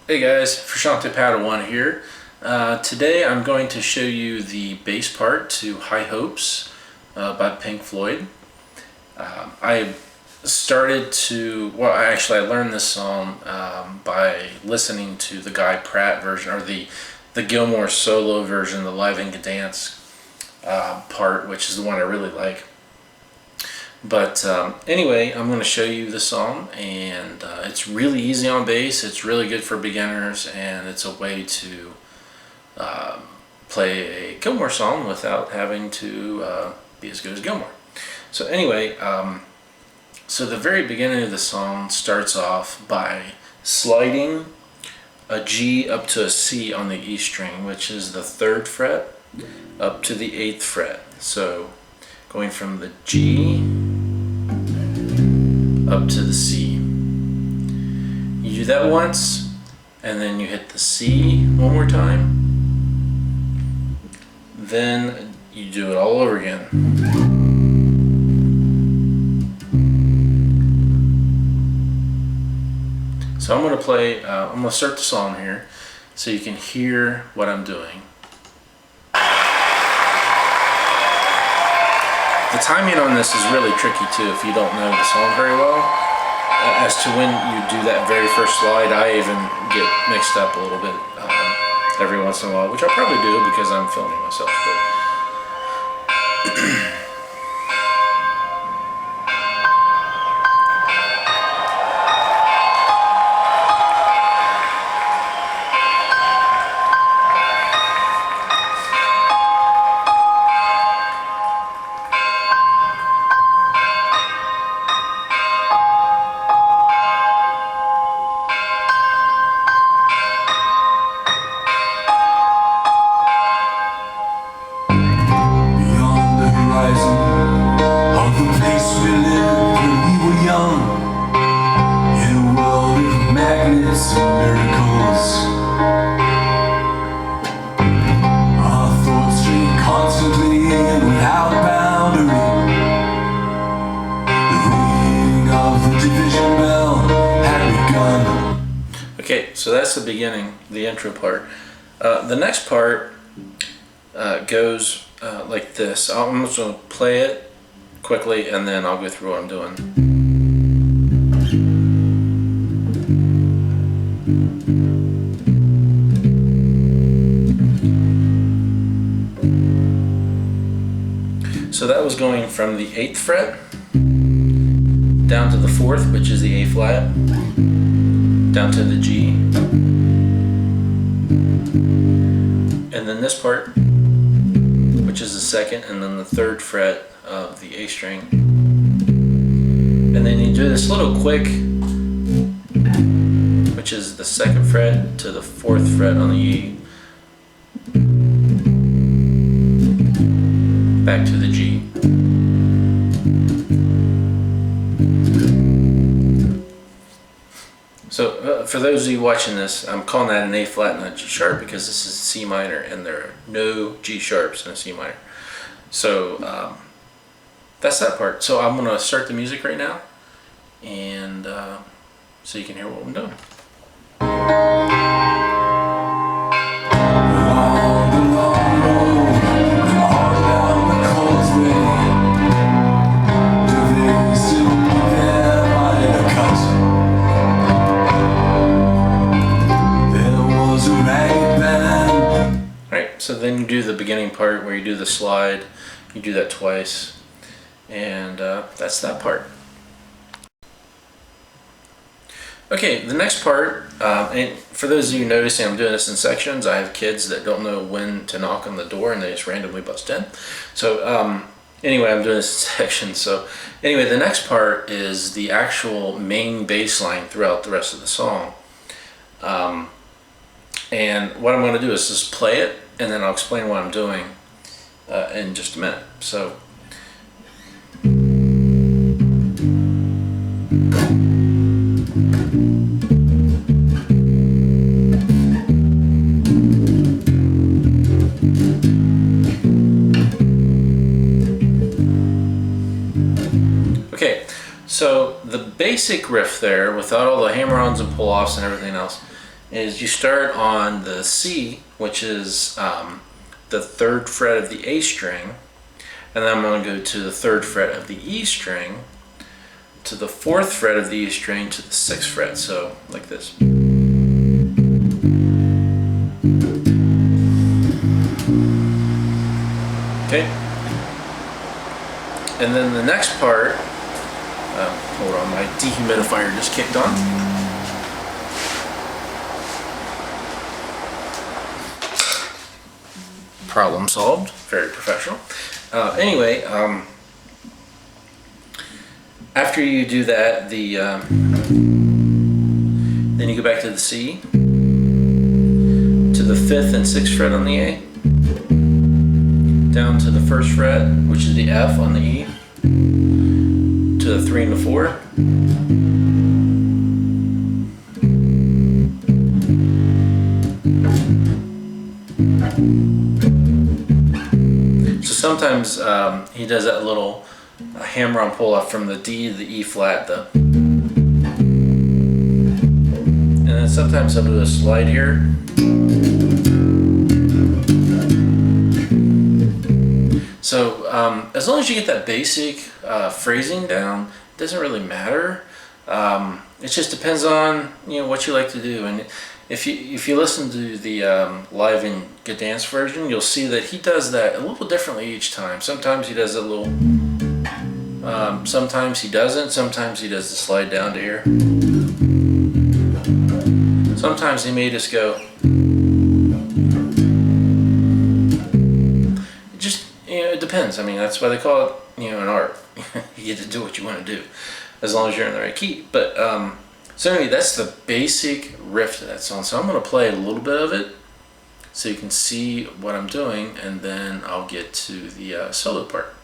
Hey guys, Frashante Padawan here. Today I'm going to show you the bass part to High Hopes by Pink Floyd. I I learned this song by listening to the Guy Pratt version, or the Gilmour solo version, the Live and Dance part, which is the one I really like. But anyway, I'm going to show you the song, and it's really easy on bass. It's really good for beginners, and it's a way to play a Gilmour song without having to be as good as Gilmour. So anyway, so the very beginning of the song starts off by sliding a G up to a C on the E string, which is the 3rd fret, up to the 8th fret. So going from the G up to the C. You do that once, and then you hit the C one more time. Then you do it all over again. So I'm going to start the song here so you can hear what I'm doing. The timing on this is really tricky too if you don't know the song very well. As to when you do that very first slide, I even get mixed up a little bit every once in a while, which I probably do because I'm filming myself. Okay, so that's the beginning, the intro part. The next part goes like this. I'm just going to play it quickly and then I'll go through what I'm doing. So that was going from the 8th fret down to the 4th, which is the A flat, down to the G, and then this part, which is the 2nd, and then the 3rd fret of the A string, and then you do this little quick, which is the 2nd fret to the 4th fret on the E, back to the G. So for those of you watching this, I'm calling that an A flat, not G sharp, because this is C minor and there are no G sharps in a C minor. So that's that part. So I'm going to start the music right now, and so you can hear what I'm doing. So then you do the beginning part where you do the slide. You do that twice, and that's that part. Okay, the next part, and for those of you noticing I'm doing this in sections, I have kids that don't know when to knock on the door and they just randomly bust in. So anyway, I'm doing this in sections. So anyway, the next part is the actual main bass line throughout the rest of the song. And what I'm going to do is just play it, and then I'll explain what I'm doing in just a minute. So basic riff there, without all the hammer-ons and pull-offs and everything else, is you start on the C, which is the 3rd fret of the A string, and then I'm going to go to the 3rd fret of the E string, to the 4th fret of the E string, to the 6th fret, so like this. Okay, and then the next part, hold on, my dehumidifier just kicked on. Problem solved, very professional. Anyway, after you do that, then you go back to the C, to the 5th and 6th fret on the A, down to the 1st fret, which is the F on the E, to the 3 and the 4, so sometimes he does that little hammer-on pull-off from the D to the E flat, and then sometimes he'll do a slide here. So as long as you get that basic phrasing down, it doesn't really matter. It just depends on what you like to do. And if you listen to the Live in Gdansk version, you'll see that he does that a little differently each time. Sometimes he does a little. Sometimes he doesn't. Sometimes he does the slide down to here. Sometimes he may just go. It depends. I mean, that's why they call it, an art. You get to do what you want to do, as long as you're in the right key. But so anyway, that's the basic riff to that song. So I'm going to play a little bit of it, so you can see what I'm doing, and then I'll get to the solo part.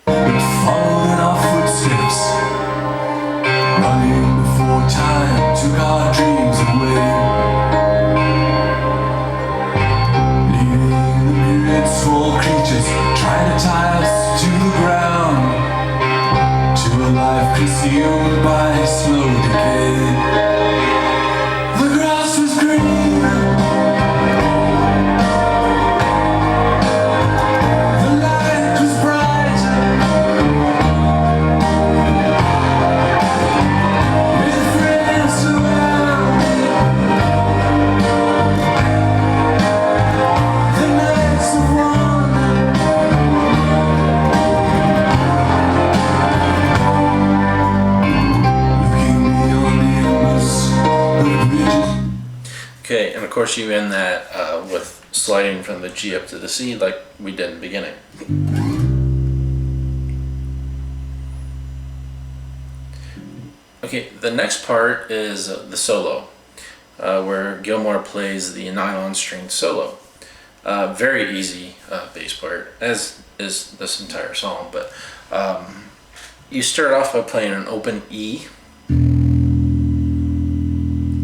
Following our footsteps, running before time took our dreams away. Small creatures trying to tie us to the ground, to a life consumed by slow decay. The grass was green, the light was bright, with friends around. The nights of Okay, and of course you end that with sliding from the G up to the C like we did in the beginning. Okay, the next part is the solo, where Gilmour plays the nylon string solo. Very easy bass part, as is this entire song, but you start off by playing an open E,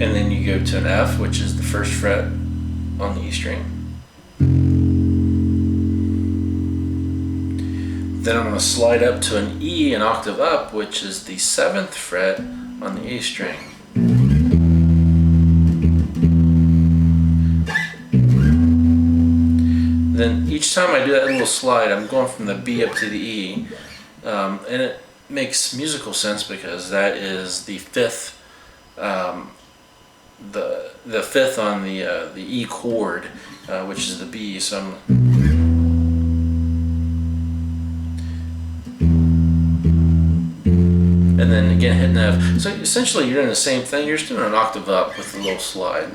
and then you go to an F, which is the 1st fret on the E string. Then I'm going to slide up to an E, an octave up, which is the 7th fret on the A string. Then each time I do that little slide, I'm going from the B up to the E, and it makes musical sense because that is the 5th. The 5th on the E chord, which is the B. So and then again hitting F. So essentially you're doing the same thing. You're just doing an octave up with a little slide.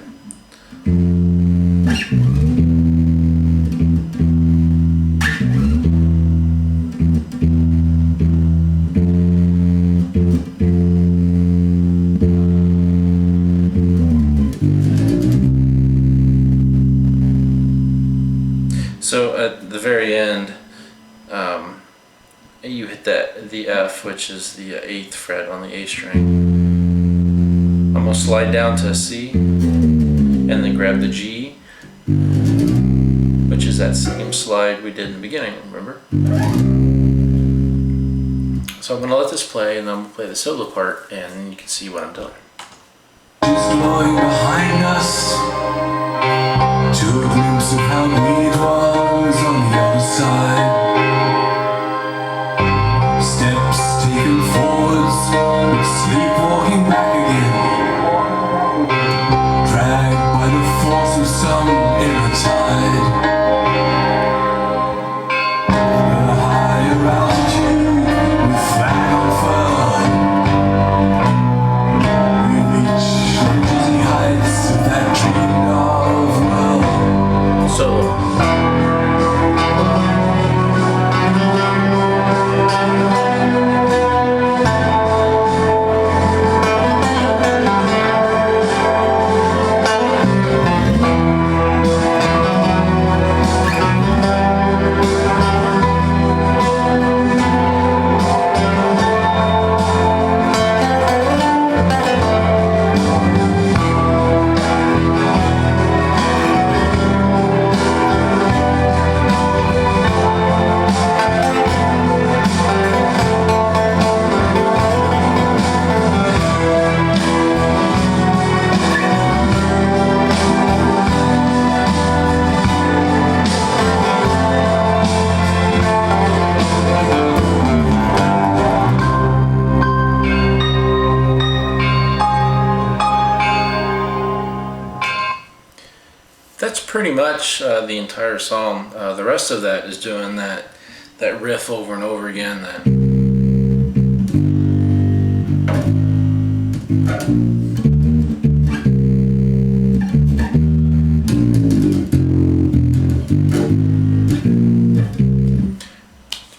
So at the very end, you hit the F, which is the 8th fret on the A string. I'm going to slide down to a C, and then grab the G, which is that same slide we did in the beginning, remember? So I'm going to let this play, and then I'm going to play the solo part, and you can see what I'm doing. Just glowing behind us, to a glimpse of how bleed was on the other side. Steps taken forwards, sleepwalking back again, dragged by the force of some inner tide. At a higher altitude, with flag unfurled, we reach the dizzy heights of that dreamed of world. Solo. That's pretty much the entire song. The rest of that is doing that riff over and over again.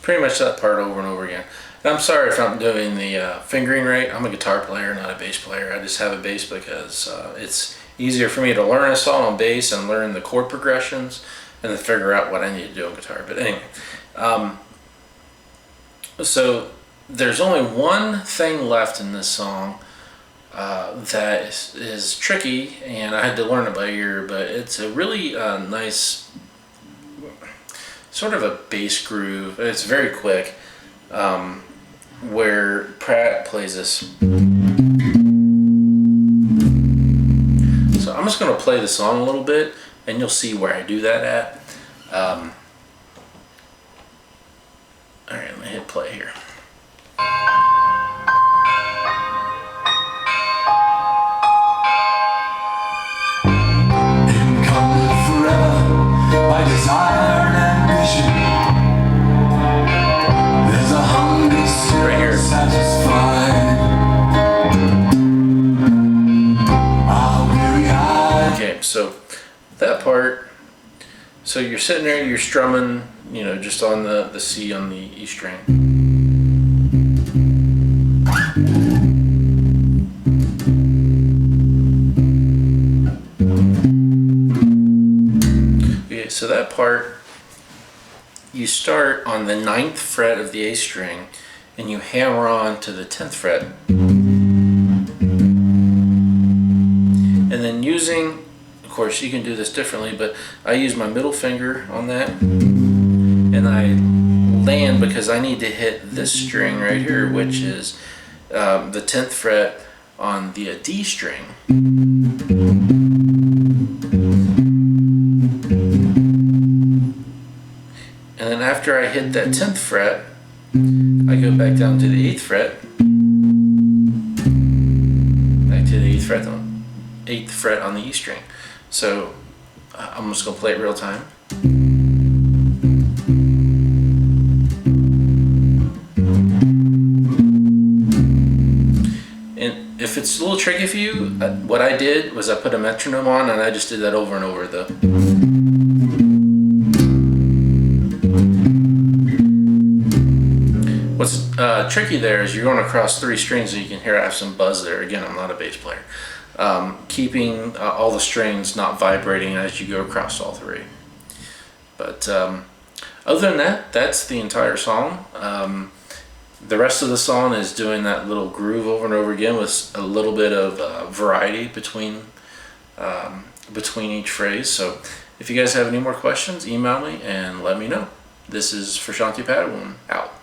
Pretty much that part over and over again. And I'm sorry if I'm doing the fingering right. I'm a guitar player, not a bass player. I just have a bass because it's easier for me to learn a song on bass and learn the chord progressions and then figure out what I need to do on guitar. But anyway, so there's only one thing left in this song that is tricky, and I had to learn it by ear, but it's a really nice sort of a bass groove. It's very quick, where Pratt plays this. So I'm just going to play the song a little bit, and you'll see where I do that at. Alright, let me hit play here. Encumbered forever by desire and ambition, there's a hunger still Right here. unsatisfied. Our weary eyes. Okay, so that part, so you're sitting there, you're strumming, just on the C on the E string. Okay, so that part, you start on the 9th fret of the A string and you hammer on to the 10th fret. And then using, of course you can do this differently, but I use my middle finger on that and I land because I need to hit this string right here, which is the 10th fret on the D string. And then after I hit that 10th fret, I go back down to the 8th fret, back to the 8th fret on the E string. So I'm just going to play it real time. And if it's a little tricky for you, what I did was I put a metronome on and I just did that over and over. What's tricky there is you're going across 3 strings, and you can hear I have some buzz there. Again, I'm not a bass player. Keeping all the strings not vibrating as you go across all 3. But other than that, that's the entire song. The rest of the song is doing that little groove over and over again with a little bit of variety between each phrase. So if you guys have any more questions, email me and let me know. This is Frashanti Padawan, out.